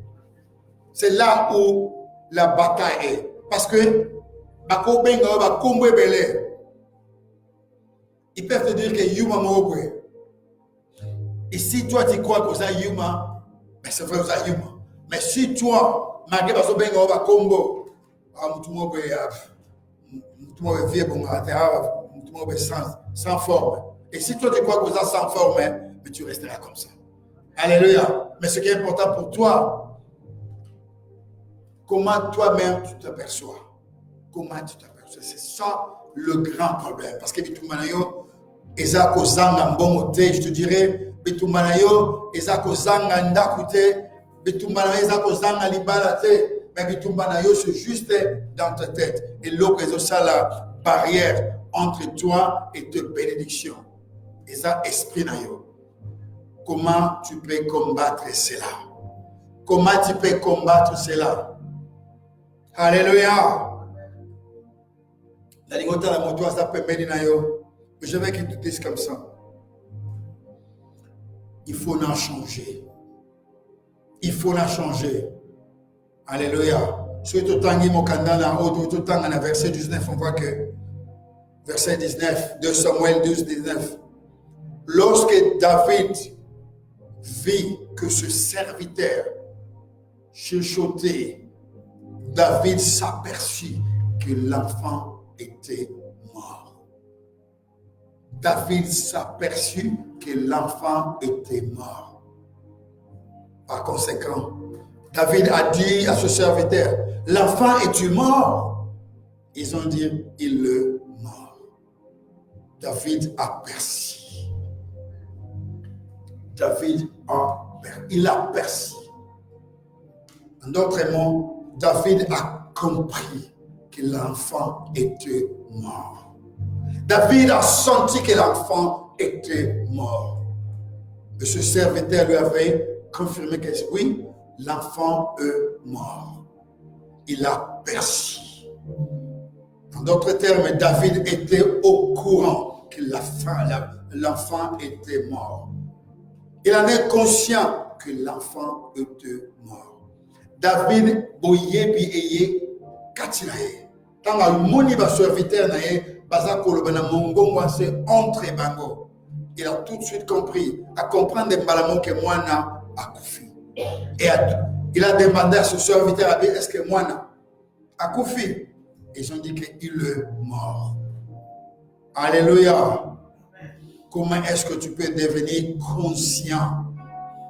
C'est là où la bataille est parce que bako benga ba kombo belé. Ils peuvent te dire que Yuma Mokwe. Et si toi tu crois que c'est Yuma, mais c'est vrai que c'est Yuma. Mais si toi, malgré que tu as un combo, sans forme. Et si toi tu crois que c'est sans forme, mais tu resteras comme ça. Alléluia. Mais ce qui est important pour toi, comment toi-même tu t'aperçois. Comment tu t'aperçois. C'est ça le grand problème. Parce que Bitumanayo, Ezako Zanga Mbomote, je te dirais, Bitumanayo, Ezako Zanga Ndakute, Bitumanayo, Ezako Zanga Libalate, mais Bitumanayo, c'est juste dans ta tête. Et l'autre, c'est la barrière entre toi et tes bénédictions. Et ça, esprit nayo. Comment tu peux combattre cela? Comment tu peux combattre cela? Alléluia. La ligote la moto ça peut m'aider nayo. Je veux qu'ils te disent comme ça. Il faut en changer. Il faut en changer. Alléluia. Surtout tangi mokanda na auto tanga na verset 19 on voit que verset 19 de Samuel 12 19. Lorsque David vit que ce serviteur chuchotait, David s'aperçut que l'enfant était mort. David s'aperçut que l'enfant était mort. Par conséquent, David a dit à ce serviteur, l'enfant est-il mort? Ils ont dit, il est mort. David a perçu. David il a perçu. En d'autres mots, David a compris que l'enfant était mort. David a senti que l'enfant était mort. Et ce serviteur lui avait confirmé que oui, l'enfant est mort. Il a perçu. En d'autres termes, David était au courant que l'enfant était mort. Il en est conscient que l'enfant était mort. David boye bi eye katinaye. Tanga moni ba serviteur naye baza kolobana mongongo c'est entre bango. Il a tout de suite compris, à comprendre malamon que mwana a koufi. Et il a demandé à ce serviteur est-ce que mwana a koufi? Ils ont dit qu'il est mort. Alléluia. Comment est-ce que tu peux devenir conscient?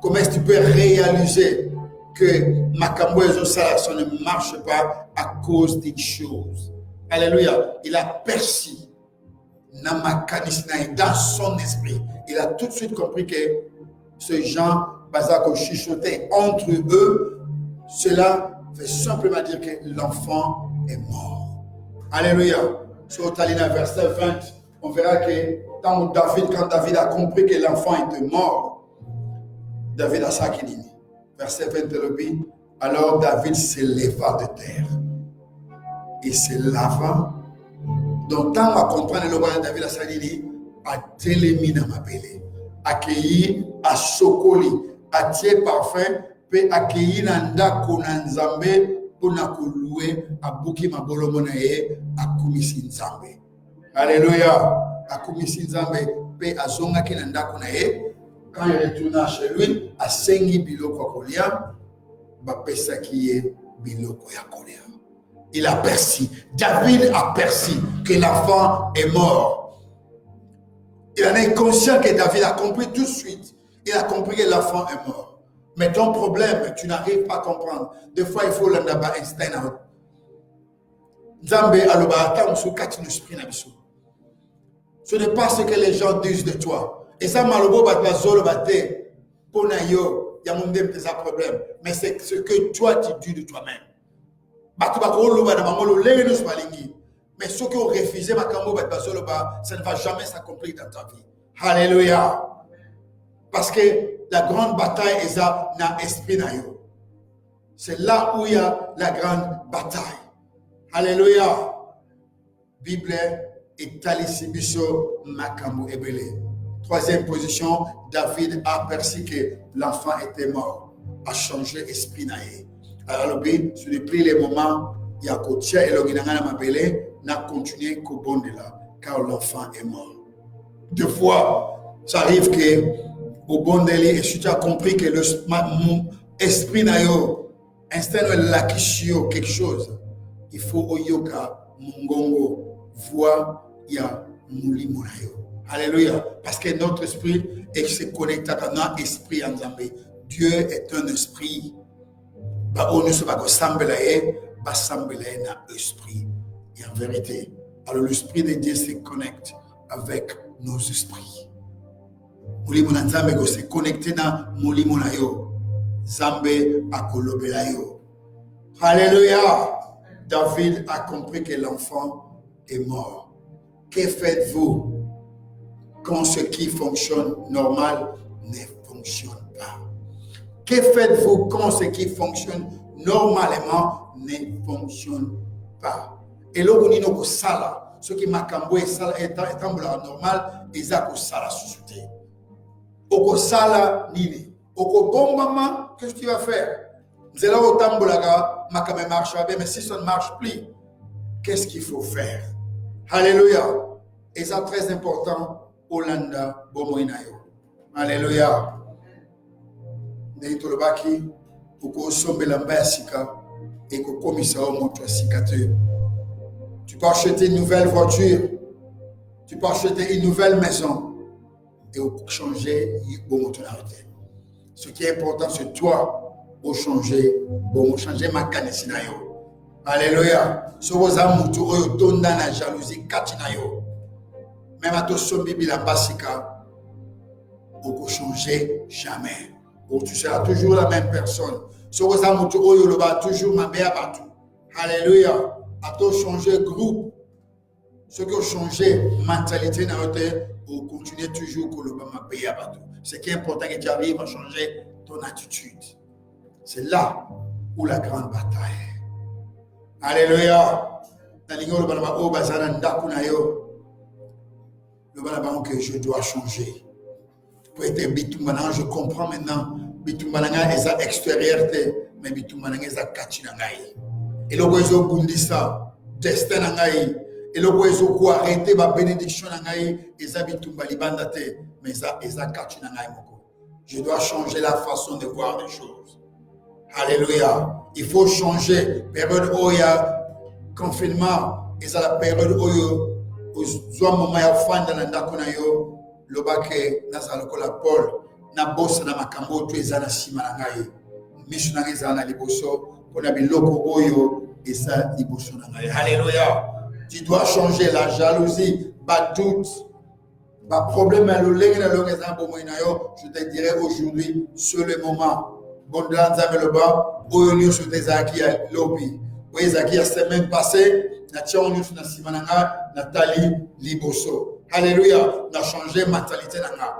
Comment est-ce que tu peux réaliser que makambo ezosala ça ne marche pas à cause d'une chose. Alléluia. Il a perçu dans son esprit. Il a tout de suite compris que ces gens bazako chuchotaient entre eux. Cela veut simplement dire que l'enfant est mort. Alléluia. Sur Talina, verset 20, on verra que quand David a compris que l'enfant était mort, David a sakini. Verset 20, alors David se leva de terre. Il se lava. Donc, tant à comprendre le roi David a sakini, a téléminé ma belle, accueilli à Sokoli, à tier parfum, peut accueillir Nanda Konanzambe pour louer à Buki Mabolomonae, à Kumisi Nzambe. Alléluia. À Kumisi Nzambe, peut à Zonga Kinanda Konae. Quand il retourna chez lui, à Sengi Biloko Kolia, Bapesa qui est Biloko Yakolia. Il a perçu, David a perçu que l'enfant est mort. Il en est conscient que David a compris tout de suite. Il a compris que l'enfant est mort. Mais ton problème, tu n'arrives pas à comprendre. Des fois, il faut l'endaba Einstein. Nzambe alobata musu kati n'esprit na biso. Ce n'est pas ce que les gens disent de toi. Et ça, malobo batbazolo bate, pona yo, ya mondem tes problème. Mais c'est ce que toi tu dis de toi-même. Mais ceux qui ont refusé ça ne va jamais s'accomplir dans ta vie. Alléluia. Parce que la grande bataille est dans l'esprit. C'est là où il y a la grande bataille. Alléluia. Bible est Talisibiso Makambo Ebele. Troisième position, David a perçu que l'enfant était mort, a changé l'esprit. Alors, sur les prix, les moments, il y a Kotia et l'Oginanga Mabele n'a continué qu'au bon de là, car l'enfant est mort. Deux fois, ça arrive que au bon de là, et si tu as compris que mon esprit n'a yo, instant la kishio quelque chose, il faut au yoga, mungongo, voir, il y a mouli monayo. Alléluia. Parce que notre esprit est se connecté à notre esprit en Zambé. Dieu est un esprit. On ne se va pas s'embêter, pas s'embêter dans l'esprit. Et en vérité, alors l'esprit de Dieu se connecte avec nos esprits. Moulimona Nzambe se connecté dans Moulimona yo. Zambé a kolobela yo. Alléluia. David a compris que l'enfant est mort. Que faites-vous quand ce qui fonctionne normal ne fonctionne pas? Que faites-vous quand ce qui fonctionne normalement ne fonctionne pas? Et là, on dit que ça, ce qui m'a camboé, est normal, ils ont ça sous-souté. Oko sala nini? Oko bon maman, qu'est-ce que tu vas faire? C'est là où tambolaga, ma camé marche bien, mais si ça ne marche plus, qu'est-ce qu'il faut faire? Alléluia. Et ça très important. Olanda bomoinayo. Alléluia. Neitolobaki uko sombela mbasika et ko komisa o moto sikate. Tu peux acheter une nouvelle voiture, tu peux acheter une nouvelle maison et changer bon moto narete. Ce qui est important c'est toi au changer bon changer makanisina yo. Alléluia. So woza mutu oyo tonda na jalousie katina yo. Même à ton sombi bila basika, on peut changer jamais. Ou tu seras toujours la même personne. So vous avez toujours ma belle batou. Alléluia. À ton changer groupe, ceux qui ont changé mentalité dans notre ou continuer toujours que le ma belle batou. Ce qui est important que tu arrives à changer ton attitude. C'est là où la grande bataille. Alléluia. Dans l'ignorance de la bazana ndakunayo. Le balabon que je dois changer. Pour être bitumana, je comprends maintenant. Bitumana est à extérieur, mais bitumana est à kachinangai. Et le boiseau bundisa, destin nangai. Et le boiseau quoi arrêter ma bénédiction nangai, et ça bitumbali bandate, mais ça est à kachinangai moko. Je dois changer la façon de voir les choses. Alléluia. Il faut changer. Période où il y a confinement, et ça la période où Zwa mama ya fanda na ndako na yo lobake nazala kola Paul na boss na makambo tu ezana sima na ngai miso na eza na liboso pona biloko oyo eza liboso na ngai. Alléluia. Tu dois changer la jalousie, ba doute, ba problème à l'olenge na longue eza bomoi na yo. Je te dirai aujourd'hui, c'est le moment. Bonda nzambe loba oyo nyonso tezaki ya lobi. Oyo ezaki ya semaine passée na tia nyonso na sima na nga natali liboso. Alléluia. Na changer mentalité na nga.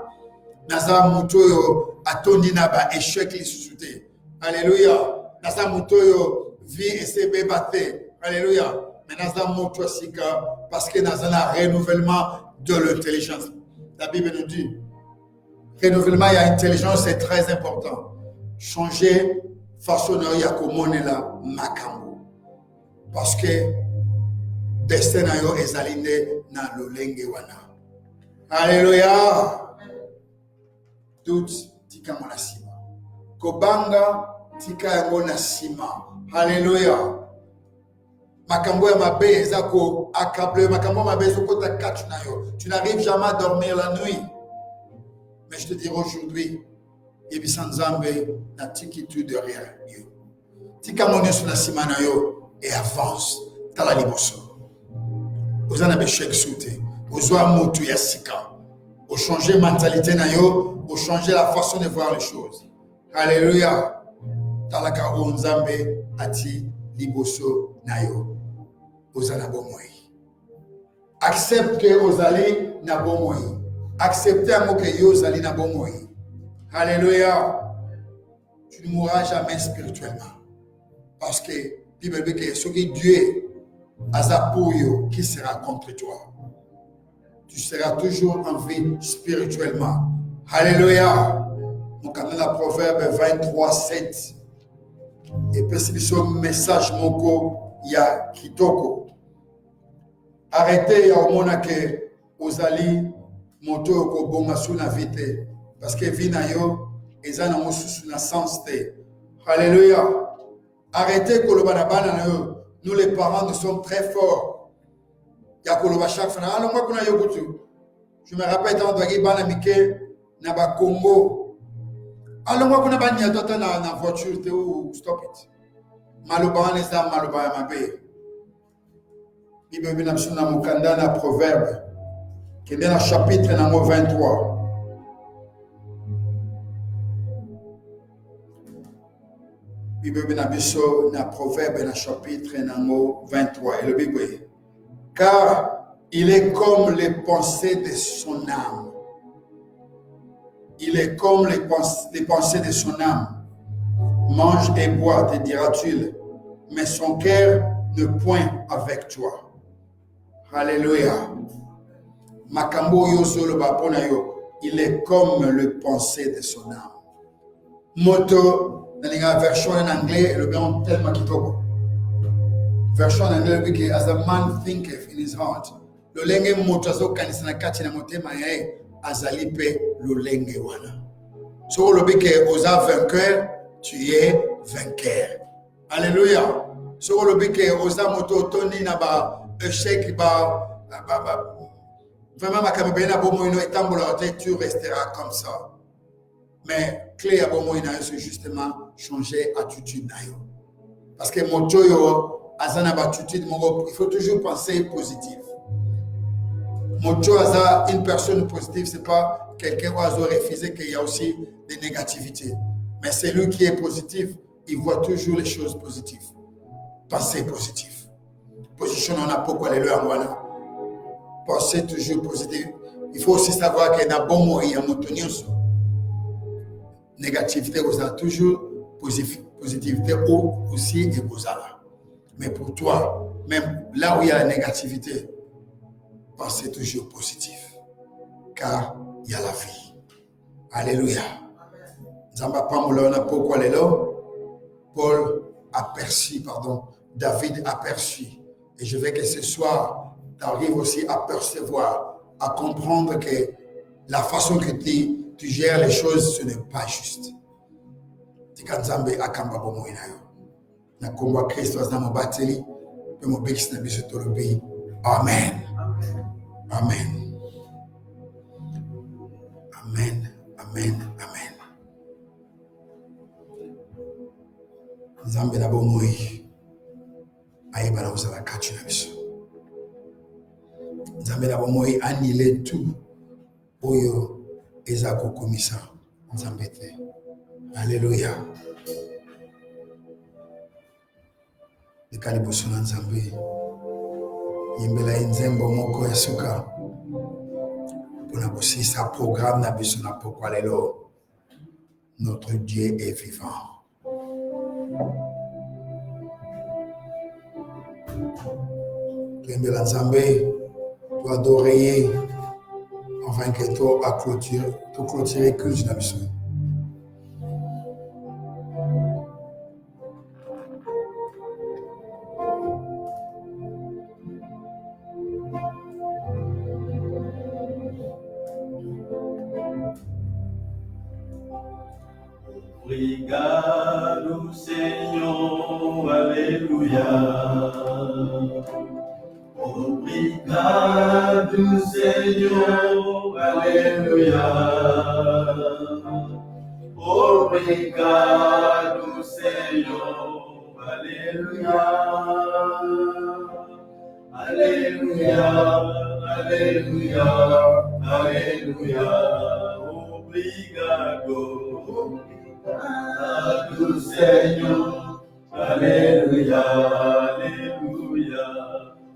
Naza muto yo atondi na ba échec lisusu te. Alléluia. Naza muto yo vie ese baté. Alléluia. Mais naza muto sika parce que naza na renouvellement de l'intelligence. La Bible nous dit renouvellement et intelligence c'est très important. Changer façon ya komonela makambo. Parce que destin na yo ezaline na lolenge wana. Alléluia. Doute tika mona sima. Kobanga tika yango na sima. Alléluia. Makambo ya mabe eza ko accable, makambo ya mabe ezoko ta catch na yo. Tu n'arrives jamais à dormir la nuit. Mais je te dis aujourd'hui, yebisa nzambe na tikitude derrière yo. Tika mona sur na sima na yo et avance tala liboso. Ozana be chek soute. Ozwa motu ya sika. Au changer mentalité na yo, au changer la façon de voir les choses. Alléluia. Talaka onzambe ati liboso na yo. Ozana bomoi. Accepte que ozali na bomoi. Acceptez que yo ozali na bomoi. Alléluia. Tu ne mourras jamais spirituellement. Parce que Bible dit que ce qui Dieu a pour yo, qui sera contre toi? Tu seras toujours en vie spirituellement. Alléluia. Mon canal à Proverbe 23, 7. Et puis c'est ce message moko ya kitoko. Arrêtez ya omona que ozali moto ko bonga suna vite parce que vina yo ezana mosusu na sens te. Alléluia. Arrêtez koloba na bana na yo. Nous les parents nous sommes très forts. Yakoloba chaque fois. Alors moi kuna yokutu. Je me rappelle tant de bana mike na ba Congo. Alors moi kuna banya tota na voiture te ou stop it. Maloba on eza maloba ya mabe. Bible bina msuna mukanda na proverbe. Kende na chapitre na 23. Bible bina biso na proverbe na chapitre na 23 et le Bible car il est comme les pensées de son âme. Il est comme les pensées de son âme. Mange et bois, te dira-t-il, mais son cœur ne point avec toi. Alléluia. Makambo yo solo bapona yo, il est comme le pensée de son âme. Moto, dans la version en anglais, le bien tellement kitoko. Version en anglais, que as a man thinketh in his heart. Le lenge motazo kanisa na kati na motema yae azalipe le lenge wana. So le bike osa vainqueur, tu es vainqueur. Alléluia. So le bike osa moto toni na ba échec ba vraiment ma kambe na bomo ino etambola te, tu resteras comme ça. Mais clé à bomo ina c'est justement changer attitude na yo. Parce que moto yo azana batitude il faut toujours penser positif. Moto aza une personne positive, c'est pas quelqu'un qui a refusé qu'il y a aussi des négativités. Mais c'est lui qui est positif, il voit toujours les choses positives. Pensez positif. Position on a pourquoi les lois voilà. Pensez toujours positif. Il faut aussi savoir qu'il y a un bon mot et un motonio. Négativité vous a toujours positivité ou aussi et vous a. Mais pour toi, même là où il y a la négativité, pensez toujours positif. Car il y a la vie. Alléluia. Zamba Pamolona, pourquoi les lots? Paul aperçut, David aperçut. Et je veux que ce soir, tu arrives aussi à percevoir, à comprendre que la façon que tu gères les choses, ce n'est pas juste. Tikanzambe akamba bomo inayo. Na komba Kristo azama bateli, pe mo bekis na biso tolobi. Amen. Amen. Amen. Amen. Amen. bomoi ayeba na kozala kati na biso. Nzambe na bomoi annule tout oyo eza kokomisa Nzambe te. Alléluia. Lekali boso na Nzambe yembela nzembo moko ya suka mpona kosilisa programme na biso na pokwa lelo. Notre Dieu est vivant. Yembela Nzambe tu adorer afin que toi à clôturer culte na biso. Obrigado, Senhor, aleluia. Obrigado, Senhor, aleluia. Obrigado, Senhor, aleluia. Aleluia, aleluia, aleluia. Obrigado. Obrigado, Senhor, aleluia, aleluia.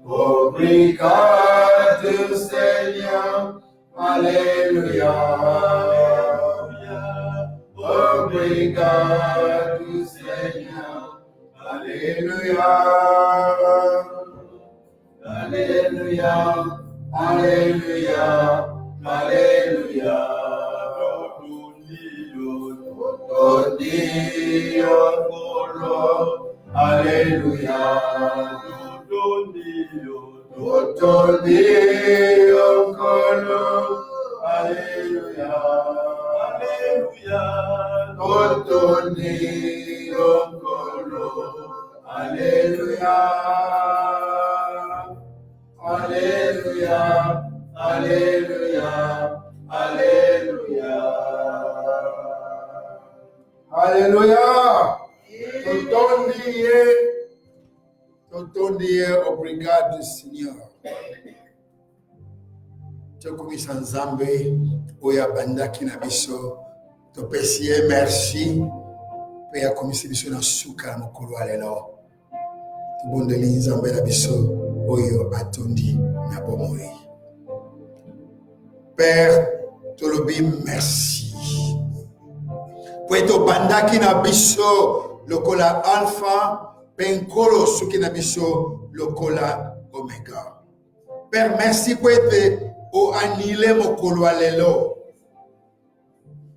Obrigado, Senhor, aleluia, aleluia. Obrigado, Senhor, aleluia, aleluia, aleluia, aleluia. Alléluia, Alléluia, Alléluia, Alléluia. Alléluia. Totondie, obrigado, Seigneur. Tokomisa Nzambe oya bandaki na biso. Topesie merci. Pe ya komisi biso na suka na mokolo alelo. Tobondeli Nzambe na biso oyo atondi na bomoi. Père, tolobi merci. Pweto bandaki na biso lokola alpha penkolo suki na biso lokola omega. Père, merci pwete o anile mokolo alelo.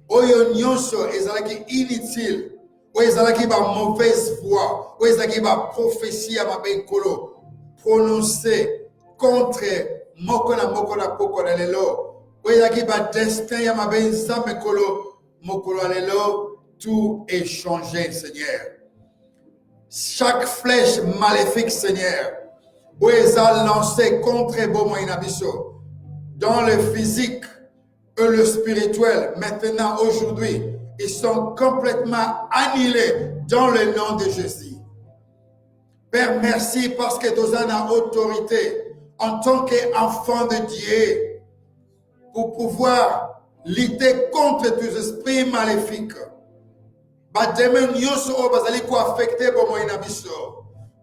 Oyo nyonso ezalaki inutile. Oyo ezalaki ba mauvaise voix. Oyo ezalaki ba prophétie ya mabenkolo prononcé contre moko na poko na lelo. Oyo ezalaki ba destin ya mabenza mekolo mokolo alelo, tout est changé, Seigneur. Chaque flèche maléfique, Seigneur, où ils ont lancé contre Bomo Inabiso, dans le physique et le spirituel, maintenant, aujourd'hui, ils sont complètement annihilés dans le nom de Jésus. Père, merci parce que tu as autorité en tant qu'enfant de Dieu pour pouvoir lutter contre tous les esprits maléfiques.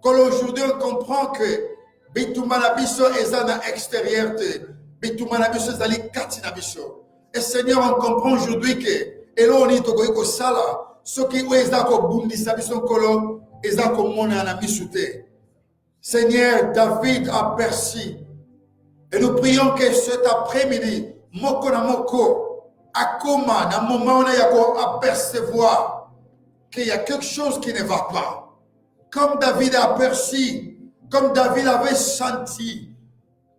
Aujourd'hui, on comprend que Bitumanabiso est à l'extérieur. Bitumanabiso est à l'extérieur. Et Seigneur, on comprend aujourd'hui que Eloni Togoiko Sala, ce qui est à Bundisabison Kolo, est à Mona Misute. Seigneur, David a perçu. Et nous prions que cet après-midi, Moko na Moko, Akoma, dans le moment où on a apercevoir qu'il y a quelque chose qui ne va pas. Comme David a perçu, comme David avait senti,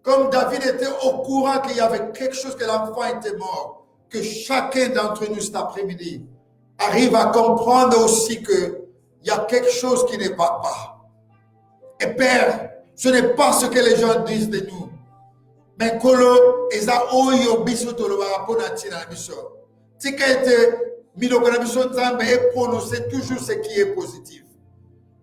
comme David était au courant qu'il y avait quelque chose, que l'enfant était mort, que chacun d'entre nous cet après-midi arrive à comprendre aussi qu'il y a quelque chose qui ne va pas. Et Père, ce n'est pas ce que les gens disent de nous. Mais kolo eza oyo biso toloba pona tina biso. Tika ete miloko na biso Nzambe et prononcer toujours ce qui est positif.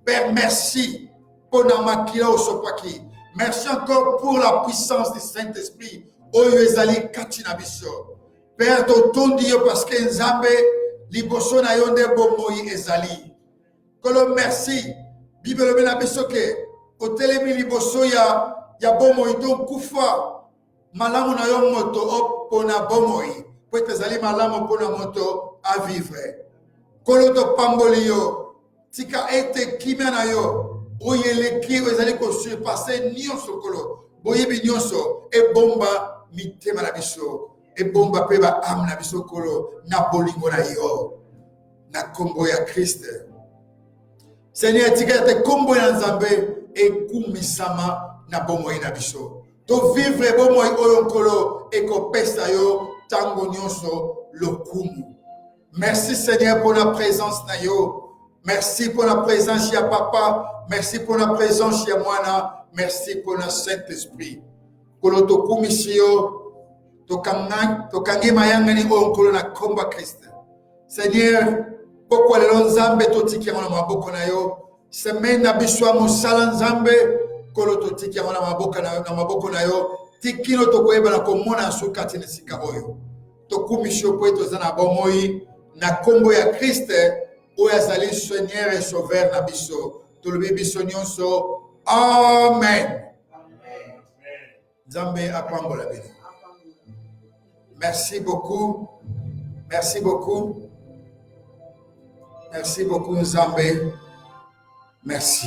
Père, merci pour Namakila Osopaki. Merci encore pour la puissance du Saint-Esprit. Oyo ezali katina biso. Père, totondi yo parce que Nzambe liboso na yo nde bomoi ezali. Kolo merci. Bible mena biso ke otelemi liboso ya bomoi donc kufa malamu na yo moto opona bomoi. Po ezali malamu pona moto a vivre. Kolo to pamboli yo tika ete kimia na yo. Oyeleki ezali ko surpasser nyonso kolo. Boyebi nyonso e bomba mitema na biso. E bomba pe ba am na biso kolo na bolingo na yo. Na kombo ya Christ. Seigneur, tika te kombo ya Nzambe e kumisama na bomoi na biso. To vivre bomoi oyo kolo e ko pesa yo tango nyonso lokumu. Merci Seigneur pour la présence na yo. Merci pour la présence ya papa. Merci pour la présence ya mwana. Merci pour le Saint-Esprit. Kolo to kumisio to kangi mayangani onkolo na komba Christ. Seigneur, pourquoi le Nzambe to tiki na maboko na yo. Semaine na biswa musala Nzambe kolo to tiki na maboko na yo. Tiki no to koyeba na komona sukati na sika oyo. To kumisio po to zana bomoi na kombo ya Christ o yazali Seigneur et Sauveur na biso. To le biso nyonso. Amen. Nzambe apambola bino. Merci beaucoup. Merci beaucoup. Merci beaucoup Nzambe. Merci.